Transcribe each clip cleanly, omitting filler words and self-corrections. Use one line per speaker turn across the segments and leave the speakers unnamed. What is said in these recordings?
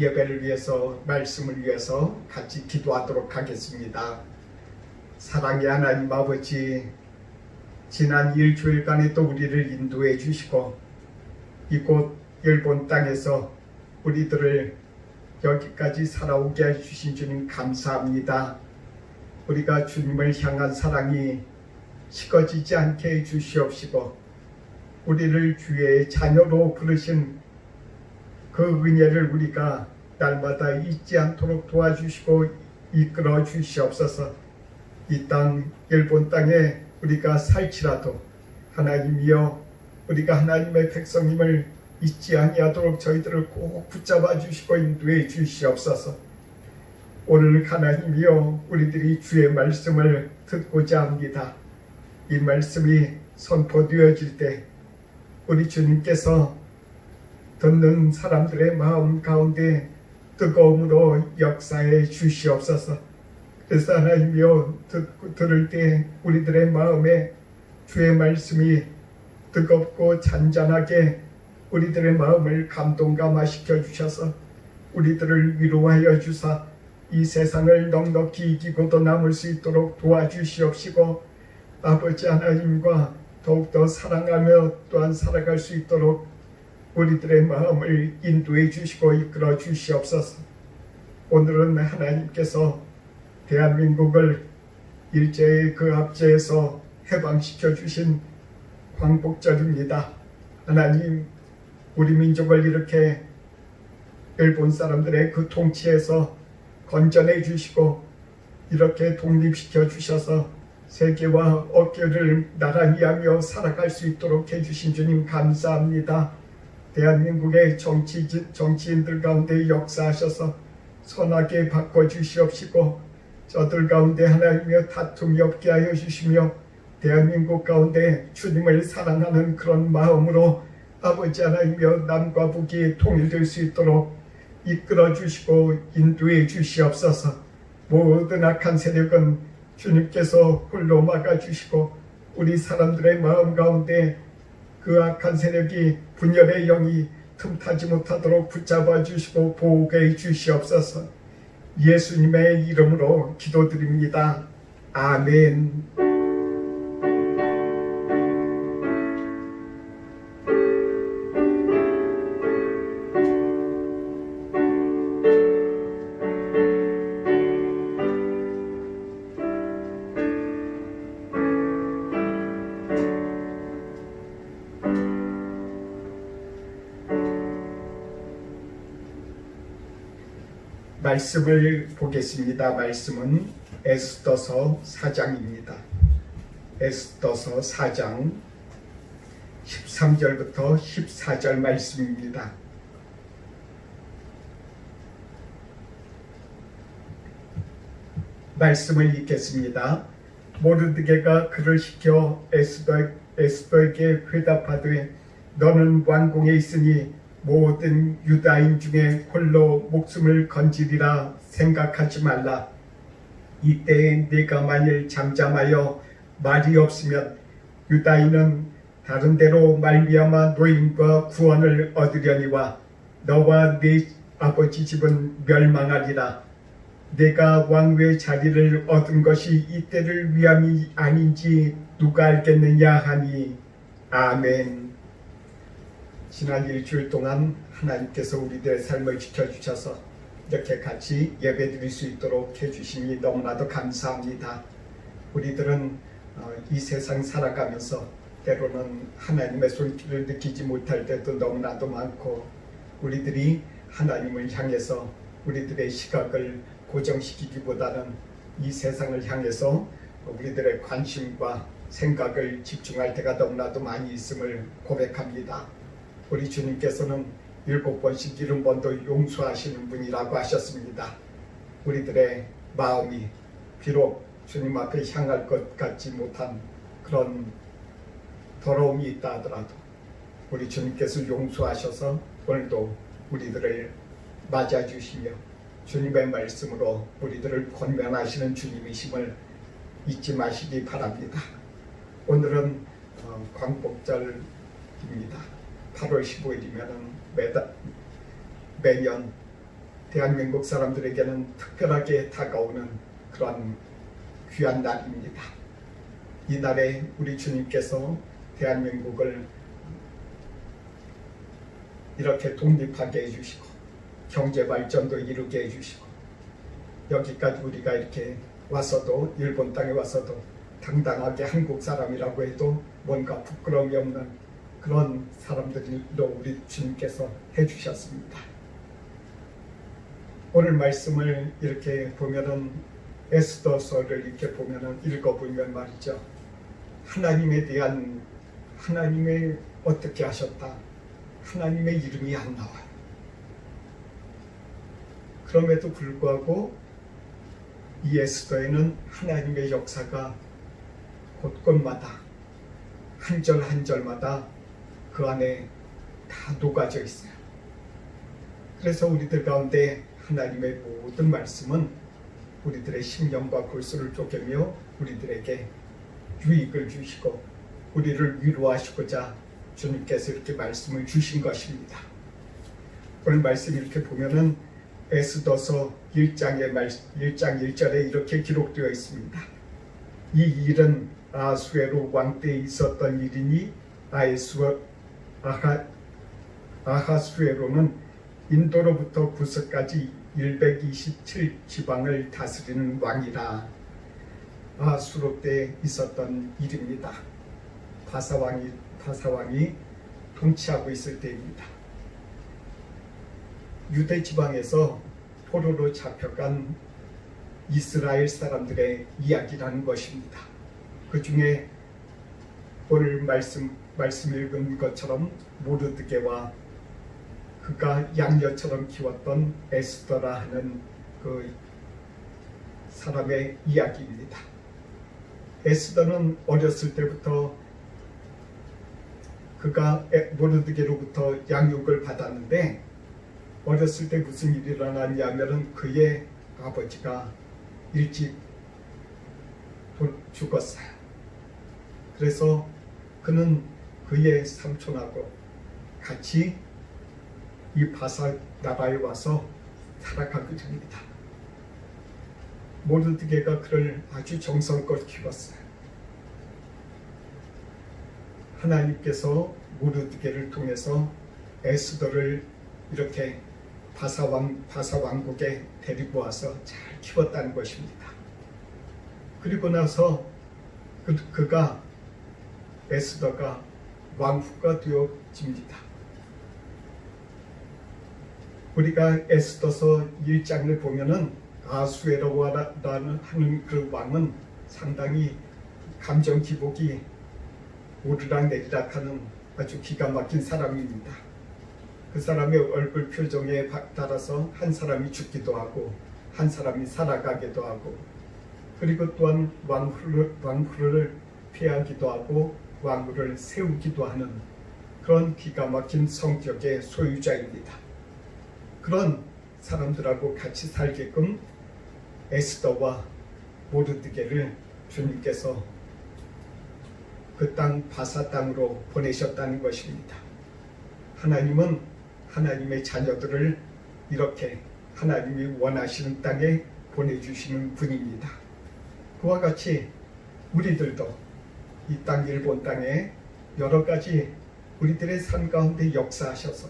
예배를 위해서, 말씀을 위해서 같이 기도하도록 하겠습니다. 사랑의 하나님 아버지, 지난 일주일간에 또 우리를 인도해 주시고 이곳 일본 땅에서 우리들을 여기까지 살아오게 해주신 주님 감사합니다. 우리가 주님을 향한 사랑이 식어지지 않게 해주시옵시고 우리를 주의 자녀로 부르신 그 은혜를 우리가 날마다 잊지 않도록 도와주시고 이끌어 주시옵소서. 이 땅 일본 땅에 우리가 살지라도 하나님이여 우리가 하나님의 백성임을 잊지 아니하도록 저희들을 꼭 붙잡아 주시고 인도해 주시옵소서. 오늘 하나님이여 우리들이 주의 말씀을 듣고자 합니다. 이 말씀이 선포되어질 때 우리 주님께서 듣는 사람들의 마음 가운데 뜨거움으로 역사해 주시옵소서. 그래서 하나님이여 들을 때 우리들의 마음에 주의 말씀이 뜨겁고 잔잔하게 우리들의 마음을 감동감화시켜 주셔서 우리들을 위로하여 주사 이 세상을 넉넉히 이기고도 남을 수 있도록 도와주시옵시고 아버지 하나님과 더욱더 사랑하며 또한 살아갈 수 있도록 우리들의 마음을 인도해 주시고 이끌어 주시옵소서. 오늘은 하나님께서 대한민국을 일제의 그 압제에서 해방시켜 주신 광복절입니다. 하나님, 우리 민족을 이렇게 일본 사람들의 그 통치에서 건져내 주시고 이렇게 독립시켜 주셔서 세계와 어깨를 나란히 하며 살아갈 수 있도록 해주신 주님 감사합니다. 대한민국의 정치인들 가운데 역사하셔서 선하게 바꿔주시옵시고 저들 가운데 하나님이여 다툼이 없게 하여 주시며 대한민국 가운데 주님을 사랑하는 그런 마음으로 아버지 하나님이여 남과 북이 통일될 수 있도록 이끌어 주시고 인도해 주시옵소서. 모든 악한 세력은 주님께서 홀로 막아주시고 우리 사람들의 마음 가운데 그 악한 세력이 분열의 영이 틈타지 못하도록 붙잡아 주시고 보호해 주시옵소서. 예수님의 이름으로 기도드립니다. 아멘. 말씀을 보겠습니다. 말씀은 에스더서 4장입니다. 에스더서 4장 13절부터 14절 말씀입니다. 말씀을 읽겠습니다. 모르드게가 그를 시켜 에스더에게 회답하되 너는 왕궁에 있으니 모든 유다인 중에 홀로 목숨을 건지리라 생각하지 말라. 이때에 네가 만일 잠잠하여 말이 없으면 유다인은 다른 데로 말미암아 노임과 구원을 얻으려니와 너와 네 아버지 집은 멸망하리라. 내가 왕의 자리를 얻은 것이 이때를 위함이 아닌지 누가 알겠느냐 하니 아멘. 지난 일주일 동안 하나님께서 우리들의 삶을 지켜주셔서 이렇게 같이 예배드릴 수 있도록 해주시니 너무나도 감사합니다. 우리들은 이 세상 살아가면서 때로는 하나님의 손길을 느끼지 못할 때도 너무나도 많고 우리들이 하나님을 향해서 우리들의 시각을 고정시키기보다는 이 세상을 향해서 우리들의 관심과 생각을 집중할 때가 너무나도 많이 있음을 고백합니다. 우리 주님께서는 7번씩 70번도 용서하시는 분이라고 하셨습니다. 우리들의 마음이 비록 주님 앞에 향할 것 같지 못한 그런 더러움이 있다 하더라도 우리 주님께서 용서하셔서 오늘도 우리들을 맞아주시며 주님의 말씀으로 우리들을 권면하시는 주님이심을 잊지 마시기 바랍니다. 오늘은 광복절입니다. 8월 15일이면 매년 대한민국 사람들에게는 특별하게 다가오는 그런 귀한 날입니다. 이 날에 우리 주님께서 대한민국을 이렇게 독립하게 해주시고 경제 발전도 이루게 해주시고 여기까지 우리가 이렇게 와서도 일본 땅에 와서도 당당하게 한국 사람이라고 해도 뭔가 부끄러움이 없는 그런 사람들로 우리 주님께서 해주셨습니다. 오늘 말씀을 이렇게 보면은 에스더서를 이렇게 보면은 읽어보면 말이죠. 하나님에 대한 하나님의 어떻게 하셨다. 하나님의 이름이 안 나와요. 그럼에도 불구하고 이 에스더에는 하나님의 역사가 곳곳마다 한 절 한 절마다 그 안에 다 녹아져 있어요. 그래서 우리들 가운데 하나님의 모든 말씀은 우리들의 심령과 골수를 쪼개며 우리들에게 유익을 주시고 우리를 위로하시고자 주님께서 이렇게 말씀을 주신 것입니다. 오늘 말씀 이렇게 보면은 에스더서 1장 1절에 이렇게 기록되어 있습니다. 이 일은 아수에로 왕 때에 있었던 일이니 아하수에로는 인도로부터 구스까지 127 지방을 다스리는 왕이라. 아수로 때 있었던 일입니다. 바사왕이 통치하고 있을 때입니다. 유대 지방에서 포로로 잡혀간 이스라엘 사람들의 이야기라는 것입니다. 그 중에 오늘 말씀 읽은 것처럼 모르드게와 그가 양녀처럼 키웠던 에스더라 하는 그 사람의 이야기입니다. 에스더는 어렸을 때부터 그가 모르드게로부터 양육을 받았는데 어렸을 때 무슨 일이 일어났냐면은 그의 아버지가 일찍 죽었어요. 그래서 그는 그의 삼촌하고 같이 이 바사 나라에 와서 살아가게 됩니다. 모르드게가 그를 아주 정성껏 키웠어요. 하나님께서 모르드게를 통해서 에스더를 이렇게 바사왕국에 데리고 와서 잘 키웠다는 것입니다. 그리고 나서 에스더가 왕후가 되어집니다. 우리가 에스더서 1장을 보면은 아수에로라는 하는 그 왕은 상당히 감정 기복이 오르락 내리락 하는 아주 기가 막힌 사람입니다. 그 사람의 얼굴 표정에 따라서 한 사람이 죽기도 하고 한 사람이 살아가기도 하고 그리고 또한 왕후를 폐하기도 하고 왕후를 세우기도 하는 그런 기가 막힌 성격의 소유자입니다. 그런 사람들하고 같이 살게끔 에스더와 모르드게를 주님께서 그 땅 바사 땅으로 보내셨다는 것입니다. 하나님은 하나님의 자녀들을 이렇게 하나님이 원하시는 땅에 보내주시는 분입니다. 그와 같이 우리들도 이 땅 일본 땅에 여러 가지 우리들의 삶 가운데 역사하셔서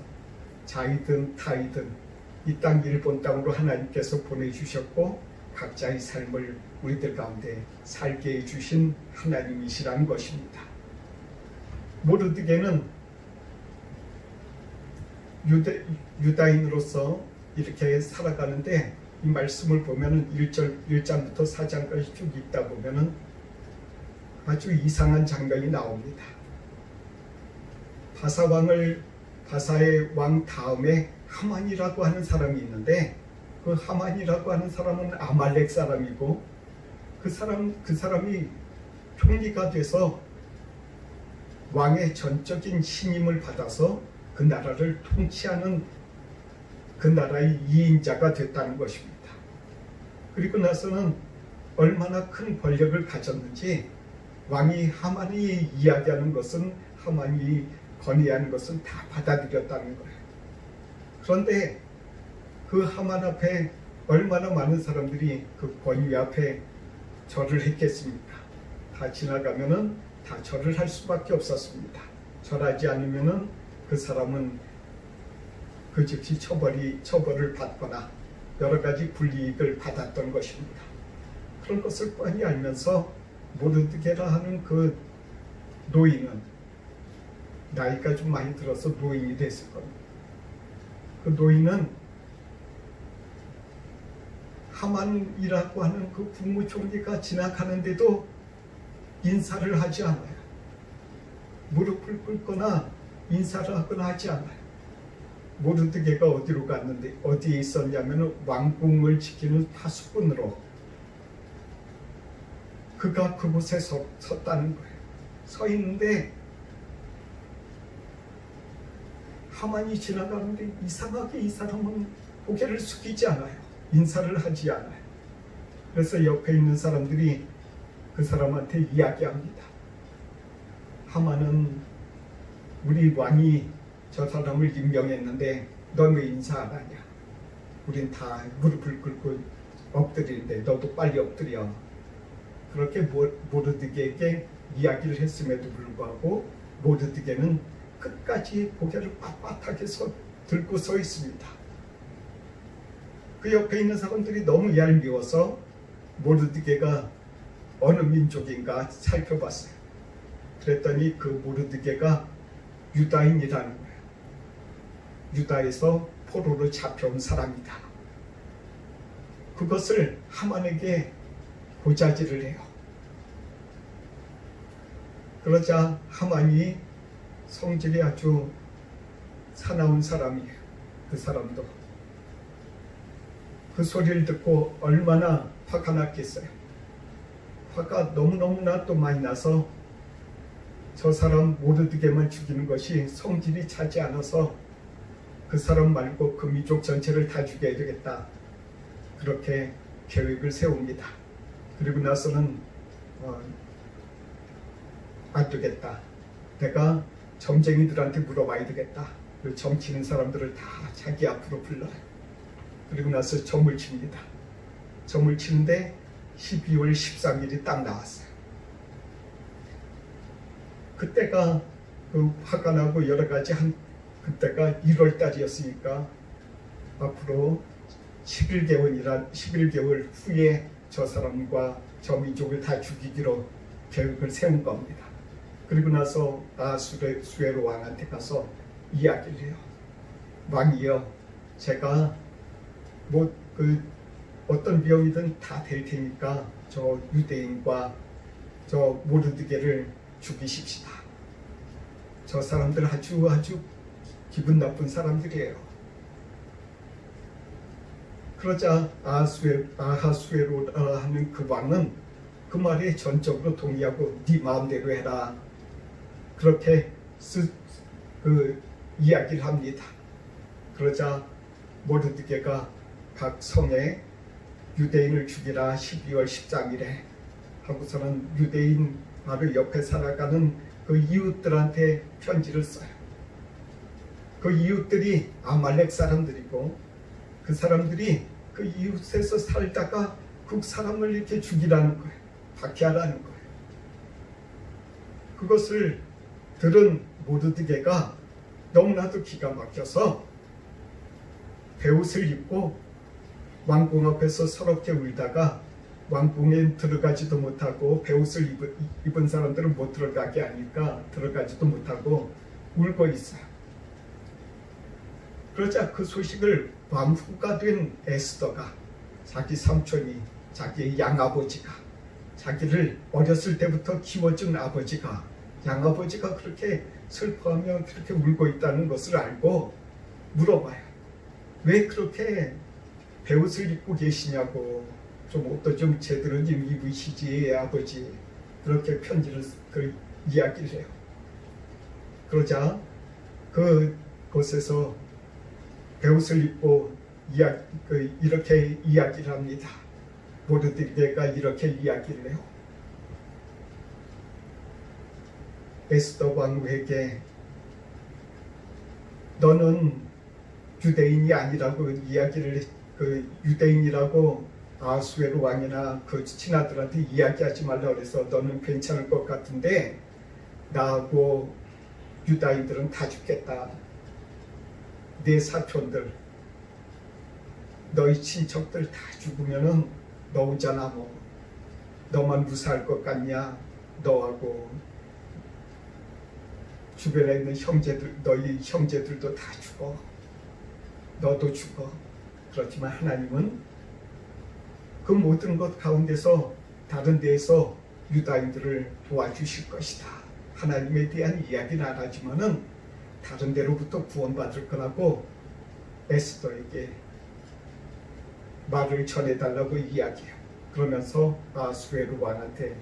자이든 타이든 이 땅 일본 땅으로 하나님께서 보내주셨고 각자의 삶을 우리들 가운데 살게 해주신 하나님이시라는 것입니다. 모르드게는 유다인으로서 이렇게 살아가는데 이 말씀을 보면은 1장부터 4장까지 쭉 읽다 보면은 아주 이상한 장면이 나옵니다. 바사의 왕 다음에 하만이라고 하는 사람이 있는데 그 하만이라고 하는 사람은 아말렉 사람이고 그 사람이 총리가 돼서 왕의 전적인 신임을 받아서 그 나라를 통치하는 그 나라의 2인자가 됐다는 것입니다. 그리고 나서는 얼마나 큰 권력을 가졌는지 왕이 하만이 이야기하는 것은 하만이 건의하는 것은 다 받아들였다는 거예요. 그런데 그 하만 앞에 얼마나 많은 사람들이 그 권위 앞에 절을 했겠습니까? 다 지나가면은 다 절을 할 수밖에 없었습니다. 절하지 않으면은 그 사람은 그 즉시 처벌을 받거나 여러 가지 불이익을 받았던 것입니다. 그런 것을 뻔히 알면서 모르드게라 하는 그 노인은 나이가 좀 많이 들어서 노인이 됐을 겁니다. 그 노인은 하만이라고 하는 그 국무총리가 지나가는데도 인사를 하지 않아요. 무릎을 꿇거나 인사를 하거나 하지 않아요. 모르드게가 어디로 갔는데 어디에 있었냐면 왕궁을 지키는 파수꾼으로 그가 그곳에 섰다는 거예요. 서 있는데 하만이 지나가는데 이상하게 이 사람은 고개를 숙이지 않아요. 인사를 하지 않아요. 그래서 옆에 있는 사람들이 그 사람한테 이야기합니다. 하만은 우리 왕이 저 사람을 임명했는데 넌 왜 인사 안 하냐? 우린 다 무릎을 꿇고 엎드리는데 너도 빨리 엎드려. 그렇게 모르드게에게 이야기를 했음에도 불구하고 모르드게는 끝까지 고개를 빳빳하게 들고 서 있습니다. 그 옆에 있는 사람들이 너무 얄미워서 모르드게가 어느 민족인가 살펴봤어요. 그랬더니 그 모르드게가 유다인이라는 거예요. 유다에서 포로로 잡혀온 사람이다. 그것을 하만에게 고자질을 해요. 그러자 하만이 성질이 아주 사나운 사람이에요. 그 사람도. 그 소리를 듣고 얼마나 화가 났겠어요. 화가 너무너무나 또 많이 나서 저 사람 모르드게만 죽이는 것이 성질이 차지 않아서 그 사람 말고 그 민족 전체를 다 죽여야 되겠다. 그렇게 계획을 세웁니다. 그리고 나서는 안 되겠다. 내가 점쟁이들한테 물어봐야 되겠다. 그 점치는 사람들을 다 자기 앞으로 불러요. 그리고 나서 점을 칩니다. 점을 치는데 12월 13일이 딱 나왔어요. 그때가 그 화가 나고 여러 가지 그때가 1월 달이었으니까 앞으로 11개월 후에 저 사람과 저 민족을 다 죽이기로 계획을 세운 겁니다. 그리고 나서 아수에로 왕한테 가서 이야기를 해요. 왕이여, 제가 어떤 비용이든 다 될 테니까 저 유대인과 저 모르드게를 죽이십시다. 저 사람들 아주 기분 나쁜 사람들이에요. 그러자 아하수에로 하는 그 왕은 그 말에 전적으로 동의하고 네 마음대로 해라. 그렇게 이야기를 합니다. 그러자 모르드게가 각 성에 유대인을 죽이라 12월 13일에 하고서는 유대인 바로 옆에 살아가는 그 이웃들한테 편지를 써요. 그 이웃들이 아말렉 사람들이고 그 사람들이 그 이웃에서 살다가 그 사람을 이렇게 죽이라는 거예요. 박해하라는 거예요. 그것을 들은 모르드게가 너무나도 기가 막혀서 베옷을 입고 왕궁 앞에서 서럽게 울다가 왕궁에 들어가지도 못하고 베옷을 입은 사람들은 못 들어가게 하니까 들어가지도 못하고 울고 있어요. 그러자 그 소식을 왕후가 된 에스더가 자기 삼촌이 자기의 양아버지가 자기를 어렸을 때부터 키워준 아버지가 양아버지가 그렇게 슬퍼하며 그렇게 울고 있다는 것을 알고 물어봐요. 왜 그렇게 베옷을 입고 계시냐고, 좀 옷도 좀 제대로 좀 입으시지 아버지. 그렇게 편지를 이야기를 해요. 그러자 그곳에서 베옷을 입고 이렇게 이야기를 합니다. 모르드게가 이렇게 이야기를 해요. 에스더 왕후에게 너는 유대인이 아니라고 이야기를 그 유대인이라고 아수에로 왕이나 그 친아들한테 이야기하지 말라 그래서 너는 괜찮을 것 같은데 나하고 유다인들은 다 죽겠다. 내 사촌들 너희 친척들 다 죽으면은 너 혼자나 뭐 너만 무사할 것 같냐. 너하고 주변에 있는 형제들 너희 형제들도 다 죽어. 너도 죽어. 그렇지만 하나님은 그 모든 것 가운데서 다른 데에서 유다인들을 도와주실 것이다. 하나님에 대한 이야기는 안 하지만은 다른 데로부터 구원받을 거라고 에스더에게 말을 전해달라고 이야기해요. 그러면서 아수에르 왕한테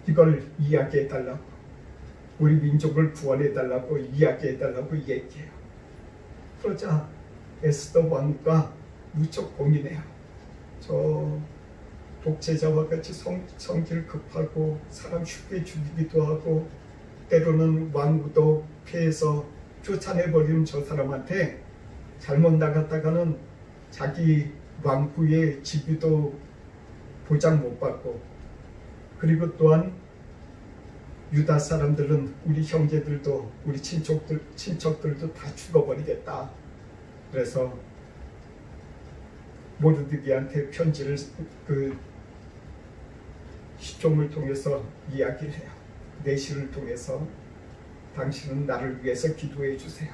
이걸 이야기해달라고, 우리 민족을 구원해달라고 이야기해달라고 얘기해요. 그러자 에스더 왕과 무척 고민해요. 저 독재자와 같이 성질 급하고 사람 쉽게 죽이기도 하고 때로는 왕국도 피해서 쫓아내버리는 저 사람한테 잘못 나갔다가는 자기 왕후의 직위도 보장 못 받고, 그리고 또한 유다 사람들은 우리 형제들도 우리 친척들도 다 죽어버리겠다. 그래서 모르드게한테 편지를 그 시종을 통해서 이야기를 해요. 내시를 통해서 당신은 나를 위해서 기도해 주세요.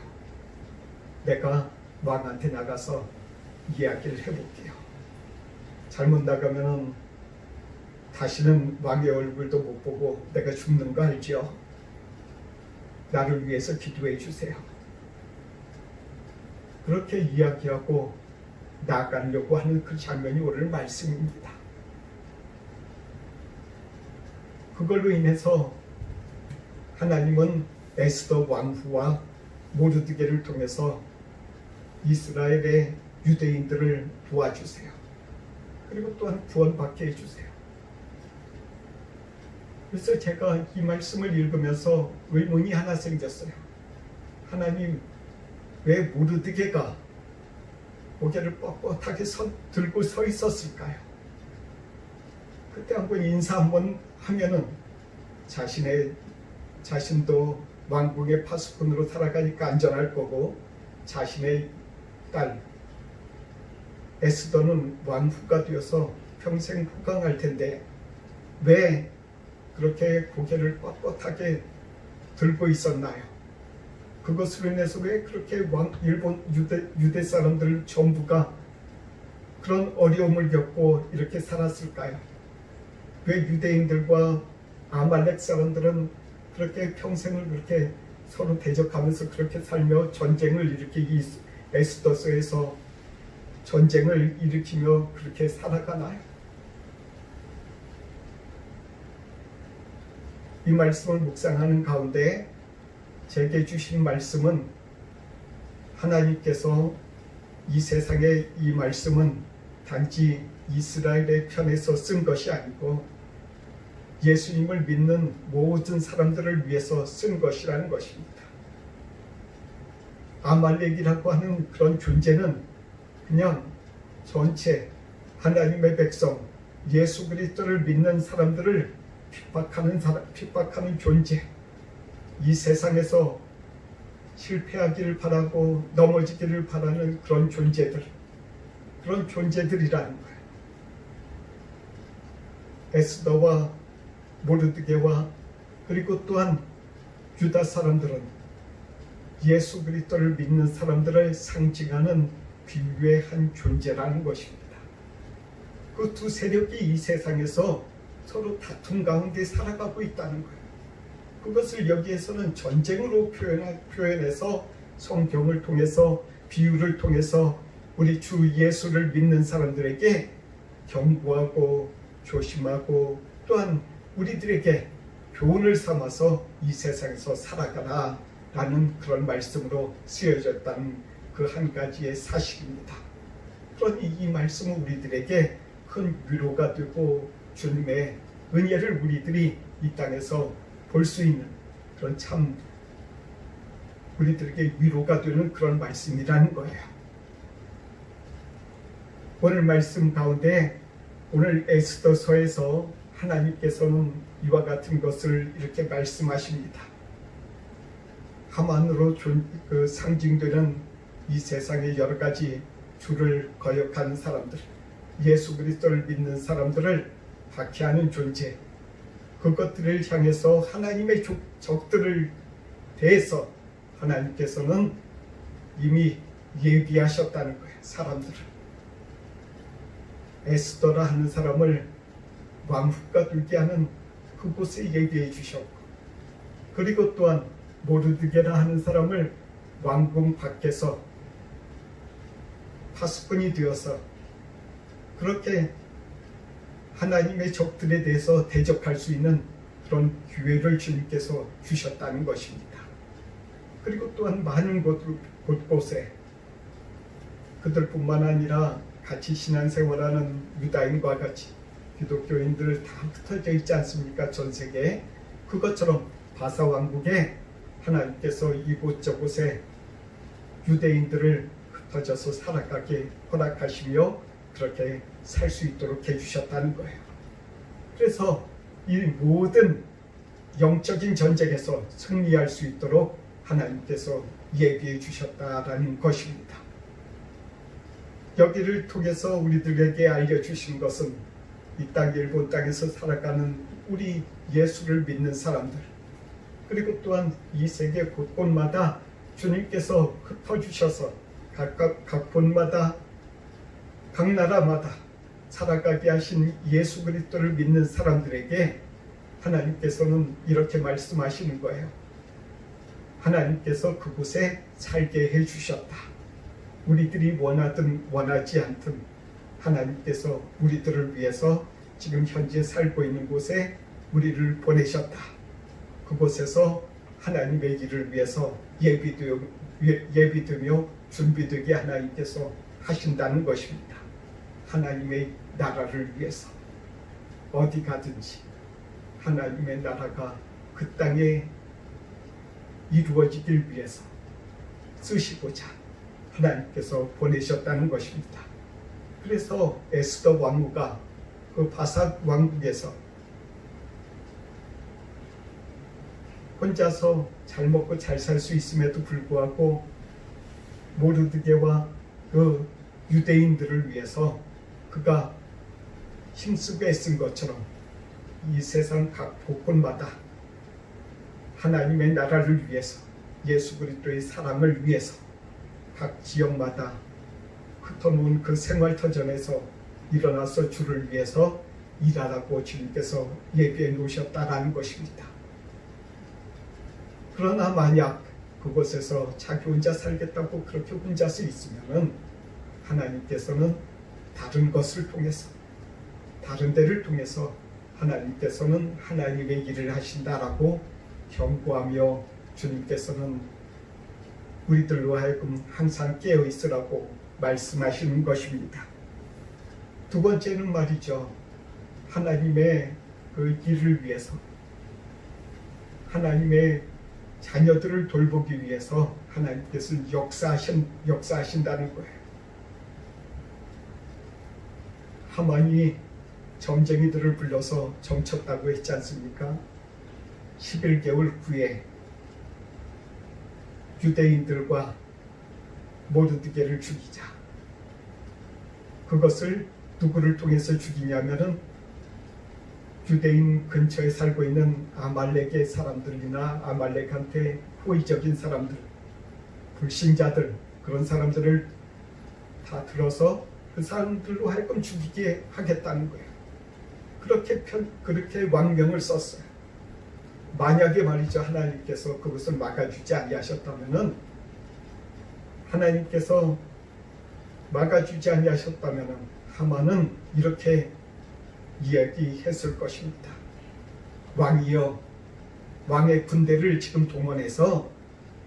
내가 왕한테 나가서 이야기를 해볼게요. 잘못 나가면은 다시는 왕의 얼굴도 못 보고 내가 죽는 거 알죠? 나를 위해서 기도해 주세요. 그렇게 이야기하고 나가려고 하는 그 장면이 오늘 말씀입니다. 그걸로 인해서 하나님은 에스더 왕후와 모르드게를 통해서 이스라엘의 유대인들을 도와주세요. 그리고 또한 구원받게 해주세요. 그래서 제가 이 말씀을 읽으면서 의문이 하나 생겼어요. 하나님, 왜 모르드게가 고개를 뻣뻣하게 들고 서 있었을까요? 그때 한번 인사 한번 하면은 자신도 왕궁의 파수꾼으로 살아가니까 안전할 거고, 자신의 딸 에스더는 왕후가 되어서 평생 후강할 텐데 왜 그렇게 고개를 뻣뻣하게 들고 있었나요? 그것으로 인해서 왜 그렇게 일본 유대 사람들 전부가 그런 어려움을 겪고 이렇게 살았을까요? 왜 유대인들과 아말렉 사람들은 그렇게 평생을 그렇게 서로 대적하면서 그렇게 살며 전쟁을 일으키기, 에스더서에서 전쟁을 일으키며 그렇게 살아가나요? 이 말씀을 묵상하는 가운데 제게 주신 말씀은, 하나님께서 이 세상에 이 말씀은 단지 이스라엘의 편에서 쓴 것이 아니고 예수님을 믿는 모든 사람들을 위해서 쓴 것이라는 것입니다. 아말렉이라고 하는 그런 존재는 그냥 전체 하나님의 백성 예수 그리스도를 믿는 사람들을 핍박하는 존재, 이 세상에서 실패하기를 바라고 넘어지기를 바라는 그런 존재들이라는 거예요. 에스더와 모르드게와 그리고 또한 유다 사람들은 예수 그리스도를 믿는 사람들을 상징하는 비유의 한 존재라는 것입니다. 그 두 세력이 이 세상에서 서로 다툼 가운데 살아가고 있다는 거예요. 그것을 여기에서는 전쟁으로 표현해서 성경을 통해서 비유를 통해서 우리 주 예수를 믿는 사람들에게 경고하고 조심하고 또한 우리들에게 교훈을 삼아서 이 세상에서 살아가라 라는 그런 말씀으로 쓰여졌다는 그 한 가지의 사실입니다. 그러니 이 말씀은 우리들에게 큰 위로가 되고 주님의 은혜를 우리들이 이 땅에서 볼 수 있는 그런 참 우리들에게 위로가 되는 그런 말씀이라는 거예요. 오늘 말씀 가운데 오늘 에스더서에서 하나님께서는 이와 같은 것을 이렇게 말씀하십니다. 하만으로 상징되는 이 세상의 여러 가지 주를 거역하는 사람들, 예수 그리스도를 믿는 사람들을 박해하는 존재, 그것들을 향해서 하나님의 적들을 대해서 하나님께서는 이미 예비하셨다는 거예요. 사람들을. 에스더라 하는 사람을 왕후가 되게 하는 그곳에 예비해 주셨고, 그리고 또한 모르드게라 하는 사람을 왕궁 밖에서 파수꾼이 되어서 그렇게 하나님의 적들에 대해서 대적할 수 있는 그런 기회를 주님께서 주셨다는 것입니다. 그리고 또한 많은 곳곳에 그들뿐만 아니라 같이 신앙생활하는 유다인과 같이 기독교인들 다 흩어져 있지 않습니까? 전 세계에. 그것처럼 바사 왕국에 하나님께서 이곳저곳에 유대인들을 흩어져서 살아가게 허락하시며 그렇게 살 수 있도록 해주셨다는 거예요. 그래서 이 모든 영적인 전쟁에서 승리할 수 있도록 하나님께서 예비해 주셨다라는 것입니다. 여기를 통해서 우리들에게 알려주신 것은 이 땅 일본 땅에서 살아가는 우리 예수를 믿는 사람들, 그리고 또한 이 세계 곳곳마다 주님께서 흩어주셔서 각 곳마다 각 나라마다 살아가게 하신 예수 그리스도를 믿는 사람들에게 하나님께서는 이렇게 말씀하시는 거예요. 하나님께서 그곳에 살게 해주셨다. 우리들이 원하든 원하지 않든 하나님께서 우리들을 위해서 지금 현재 살고 있는 곳에 우리를 보내셨다. 그곳에서 하나님의 일을 위해서 예비되며 준비되게 하나님께서 하신다는 것입니다. 하나님의 나라를 위해서 어디 가든지 하나님의 나라가 그 땅에 이루어지길 위해서 쓰시고자 하나님께서 보내셨다는 것입니다. 그래서 에스더 왕후가 그 바삭 왕국에서 혼자서 잘 먹고 잘 살 수 있음에도 불구하고 모르드게와 그 유대인들을 위해서 그가 힘쓰고 애쓴 것처럼 이 세상 각 곳곳마다 하나님의 나라를 위해서, 예수 그리스도의 사랑을 위해서 각 지역마다 흩어놓은 그 생활터전에서 일어나서 주를 위해서 일하라고 주님께서 예비해 놓으셨다라는 것입니다. 그러나 만약 그곳에서 자기 혼자 살겠다고 그렇게 혼자서 있으면은 하나님께서는 다른 것을 통해서, 다른 데를 통해서 하나님께서는 하나님의 일을 하신다라고 경고하며 주님께서는 우리들로 하여금 항상 깨어 있으라고 말씀하시는 것입니다. 두 번째는 말이죠. 하나님의 그 일을 위해서, 하나님의 자녀들을 돌보기 위해서 하나님께서 역사하신다는 거예요. 하만이 점쟁이들을 불러서 점쳤다고 했지 않습니까? 11개월 후에 유대인들과 모르드게를 죽이자. 그것을 누구를 통해서 죽이냐면은 유대인 근처에 살고 있는 아말렉의 사람들이나 아말렉한테 호의적인 사람들, 불신자들, 그런 사람들을 다 들어서 그 사람들로 하여금 죽이게 하겠다는 거예요. 그렇게 왕명을 썼어요. 만약에 말이죠, 하나님께서 그것을 막아주지 아니하셨다면은, 하나님께서 막아주지 아니하셨다면은 하만은 이렇게 이야기했을 것입니다. 왕이여, 왕의 군대를 지금 동원해서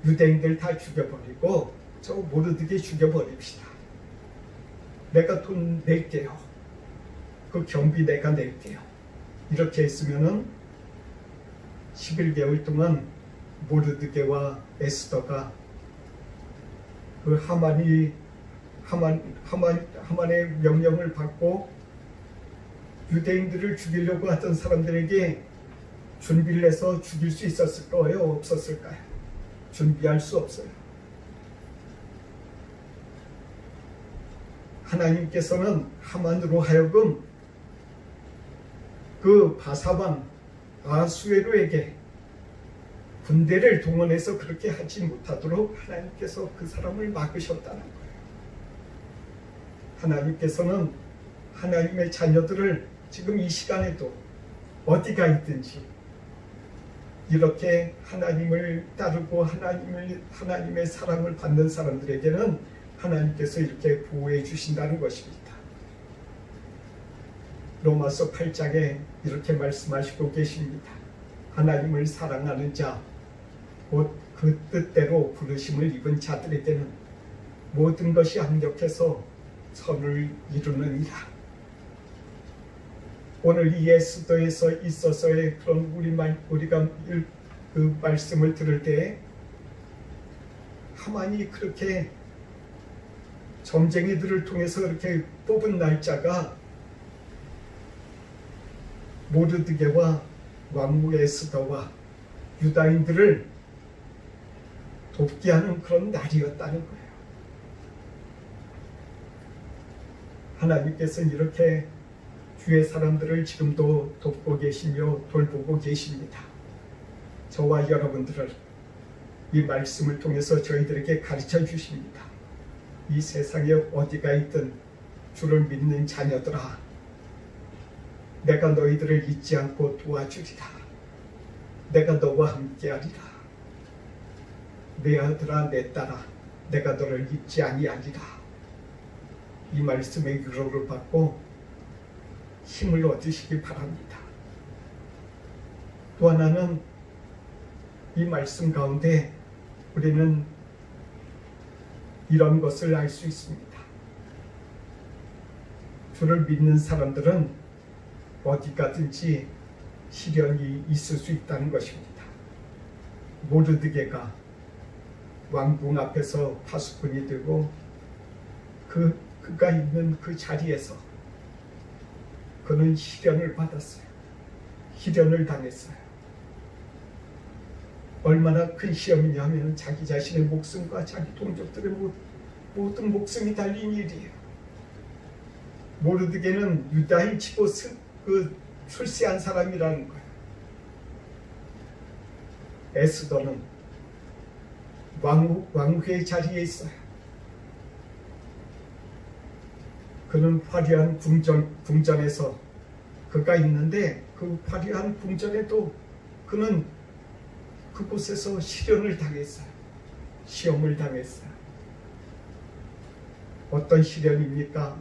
유대인들 다 죽여버리고 저 모르드게 죽여버립시다. 내가 돈 낼게요. 그 경비 내가 낼게요. 이렇게 했으면은 11개월 동안 모르드게와 에스더가 그 하만의 명령을 받고 유대인들을 죽이려고 하던 사람들에게 준비를 해서 죽일 수 있었을까요? 없었을까요? 준비할 수 없어요. 하나님께서는 하만으로 하여금 그 바사왕 아수에로에게 군대를 동원해서 그렇게 하지 못하도록 하나님께서 그 사람을 막으셨다는 거예요. 하나님께서는 하나님의 자녀들을 지금 이 시간에도 어디가 있든지 이렇게 하나님을 따르고 하나님의 사랑을 받는 사람들에게는 하나님께서 이렇게 보호해 주신다는 것입니다. 로마서 8장에 이렇게 말씀하시고 계십니다. 하나님을 사랑하는 자, 곧 그 뜻대로 부르심을 입은 자들에게는 모든 것이 합력해서 선을 이루느니라. 오늘 이 에스더에서 있어서의 그런 우리가 그 말씀을 들을 때 하만이 그렇게 점쟁이들을 통해서 이렇게 뽑은 날짜가 모르드게와 왕후 에스더와 유다인들을 돕게 하는 그런 날이었다는 거예요. 하나님께서는 이렇게 주의 사람들을 지금도 돕고 계시며 돌보고 계십니다. 저와 여러분들을 이 말씀을 통해서 저희들에게 가르쳐 주십니다. 이 세상에 어디가 있든 주를 믿는 자녀들아, 내가 너희들을 잊지 않고 도와주리라. 내가 너와 함께하리라. 내 아들아 내 딸아, 내가 너를 잊지 아니하리라. 이 말씀의 위로를 받고 힘을 얻으시기 바랍니다. 또 하나는 이 말씀 가운데 우리는 이런 것을 알 수 있습니다. 주를 믿는 사람들은 어디 가든지 시련이 있을 수 있다는 것입니다. 모르드게가 왕궁 앞에서 파수꾼이 되고 그가 있는 그 자리에서 그는 시련을 받았어요. 시련을 당했어요. 얼마나 큰 시험이냐 하면 자기 자신의 목숨과 자기 동족들의 모든 목숨이 달린 일이에요. 모르드게는 유다인 치고 출세한 사람이라는 거예요. 에스더는 왕후의 자리에 있어요. 그는 화려한 궁전에서 그가 있는데 그 화려한 궁전에도 그는 그곳에서 시련을 당했어요. 시험을 당했어요. 어떤 시련입니까?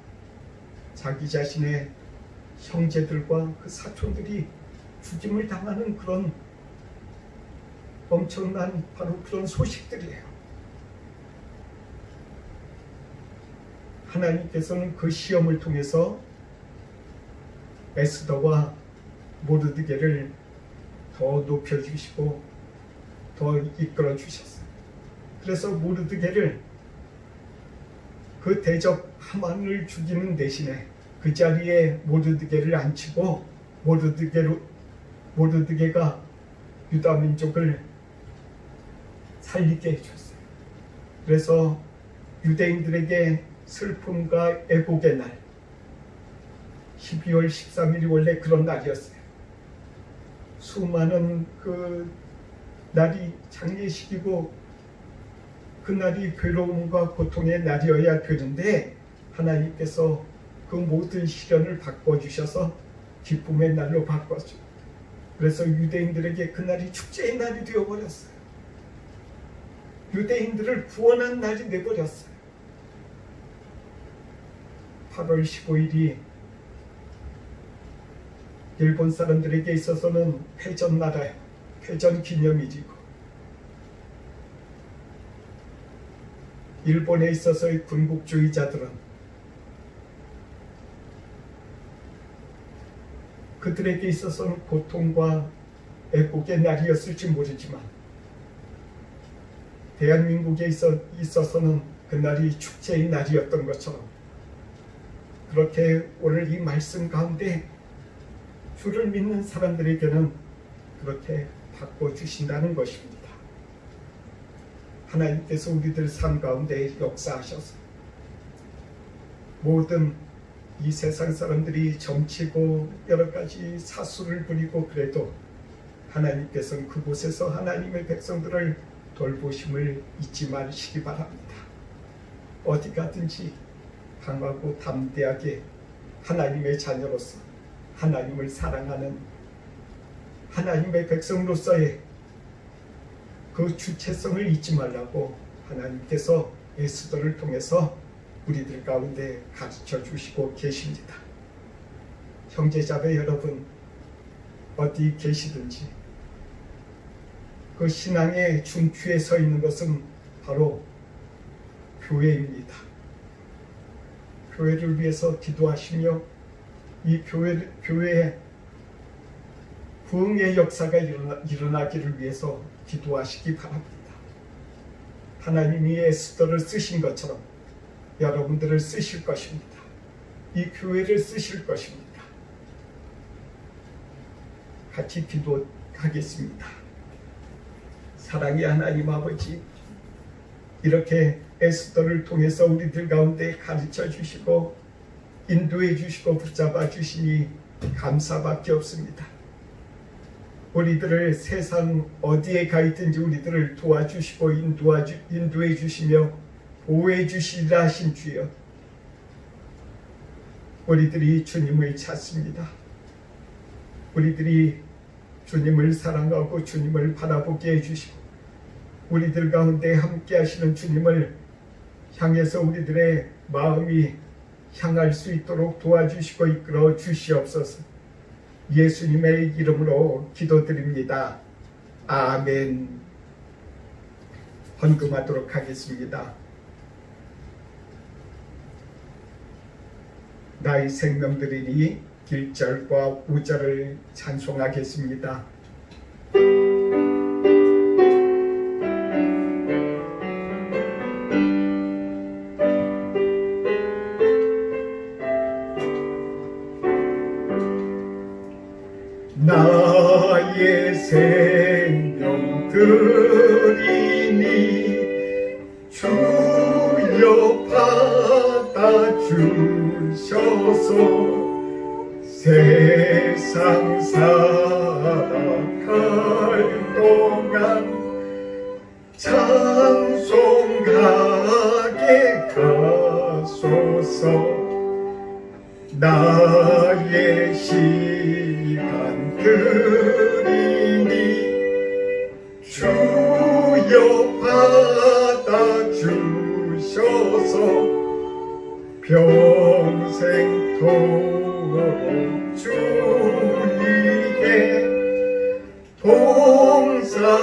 자기 자신의 형제들과 그 사촌들이 죽임을 당하는 그런 엄청난 바로 그런 소식들이에요. 하나님께서는 그 시험을 통해서 에스더와 모르드게를 더 높여주시고 더 이끌어 주셨어요. 그래서 모르드게를 그 대적 하만을 죽이는 대신에 그 자리에 모르드게를 앉히고 모르드게가 유다 민족을 살리게 해줬어요. 그래서 유대인들에게 슬픔과 애곡의 날 12월 13일이 원래 그런 날이었어요. 수많은 그 날이 장례식이고 그날이 괴로움과 고통의 날이어야 되는데 하나님께서 그 모든 시련을 바꿔주셔서 기쁨의 날로 바꿨죠. 그래서 유대인들에게 그날이 축제의 날이 되어버렸어요. 유대인들을 구원한 날이 되어버렸어요. 8월 15일이 일본 사람들에게 있어서는 패전 나라예요. 패전 기념일이고 일본에 있어서의 군국주의자들은 그들에게 있어서는 고통과 애국의 날이었을지 모르지만 대한민국에 있어서는 그날이 축제의 날이었던 것처럼 그렇게 오늘 이 말씀 가운데 주를 믿는 사람들에게는 그렇게 바꿔주신다는 것입니다. 하나님께서 우리들 삶 가운데 역사하셔서 모든 이 세상 사람들이 점치고 여러 가지 사수를 부리고 그래도 하나님께서는 그곳에서 하나님의 백성들을 돌보심을 잊지 마시기 바랍니다. 어디 가든지 강하고 담대하게 하나님의 자녀로서 하나님을 사랑하는 하나님의 백성으로서의 그 주체성을 잊지 말라고 하나님께서 에스더를 통해서 우리들 가운데 가르쳐 주시고 계십니다. 형제자매 여러분, 어디 계시든지 그 신앙의 중추에 서 있는 것은 바로 교회입니다. 교회를 위해서 기도하시며 이 교회에 부흥의 역사가 일어나기를 위해서 기도하시기 바랍니다. 하나님이 에스더를 쓰신 것처럼 여러분들을 쓰실 것입니다. 이 교회를 쓰실 것입니다. 같이 기도하겠습니다. 사랑의 하나님 아버지, 이렇게 에스더를 통해서 우리들 가운데 가르쳐 주시고 인도해 주시고 붙잡아 주시니 감사밖에 없습니다. 우리들을 세상 어디에 가 있든지 우리들을 도와주시고 인도해 주시며 보호해 주시리라 하신 주여, 우리들이 주님을 찾습니다. 우리들이 주님을 사랑하고 주님을 바라보게 해주시고 우리들 가운데 함께 하시는 주님을 향해서 우리들의 마음이 향할 수 있도록 도와주시고 이끌어 주시옵소서. 예수님의 이름으로 기도드립니다. 아멘. 헌금하도록 하겠습니다. 나의 생명 드리니 1절과 5절을 찬송하겠습니다. 나의 생명 드리니 주여 받아주셔서 세상 살아갈 동안 찬송하게 하소서. 나의 시간 드리니 주여 받아주셔서 평생토록 주님께 봉사하게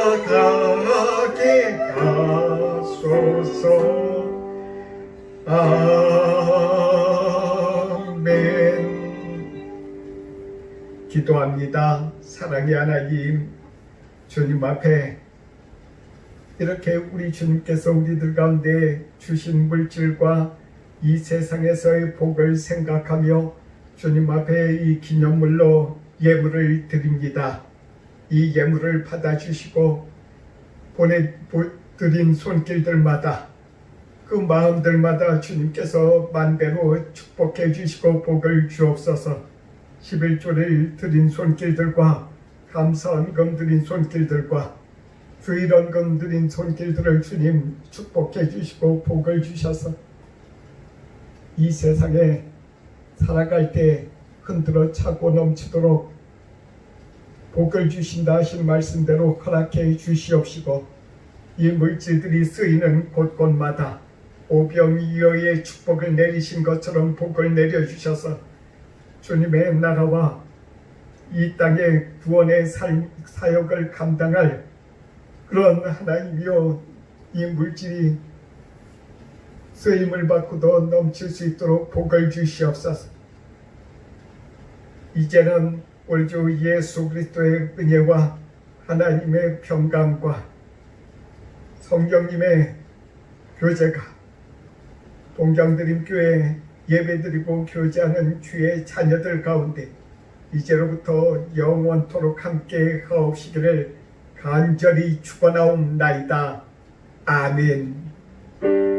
하소서. 기도합니다. 사랑의 하나님, 주님 앞에 이렇게 우리 주님께서 우리들 가운데 주신 물질과 이 세상에서의 복을 생각하며 주님 앞에 이 기념물로 예물을 드립니다. 이 예물을 받아주시고 보내드린 손길들마다 그 마음들마다 주님께서 만배로 축복해 주시고 복을 주옵소서. 11조를 드린 손길들과 감사헌금 드린 손길들과 주일헌금 드린 손길들을 주님 축복해 주시고 복을 주셔서 이 세상에 살아갈 때 흔들어 차고 넘치도록 복을 주신다 하신 말씀대로 허락해 주시옵시고 이 물질들이 쓰이는 곳곳마다 오병이어의 축복을 내리신 것처럼 복을 내려주셔서 주님의 나라와 이 땅의 구원의 사역을 감당할 그런 하나님이여, 이 물질이 쓰임을 받고도 넘칠 수 있도록 복을 주시옵소서. 이제는 우리 주 예수 그리스도의 은혜와 하나님의 평강과 성령님의 교제가 동정드림교회 예배드리고 교제하는 주의 자녀들 가운데 이제로부터 영원토록 함께 하옵시기를 간절히 축원하옵나이다. 아멘.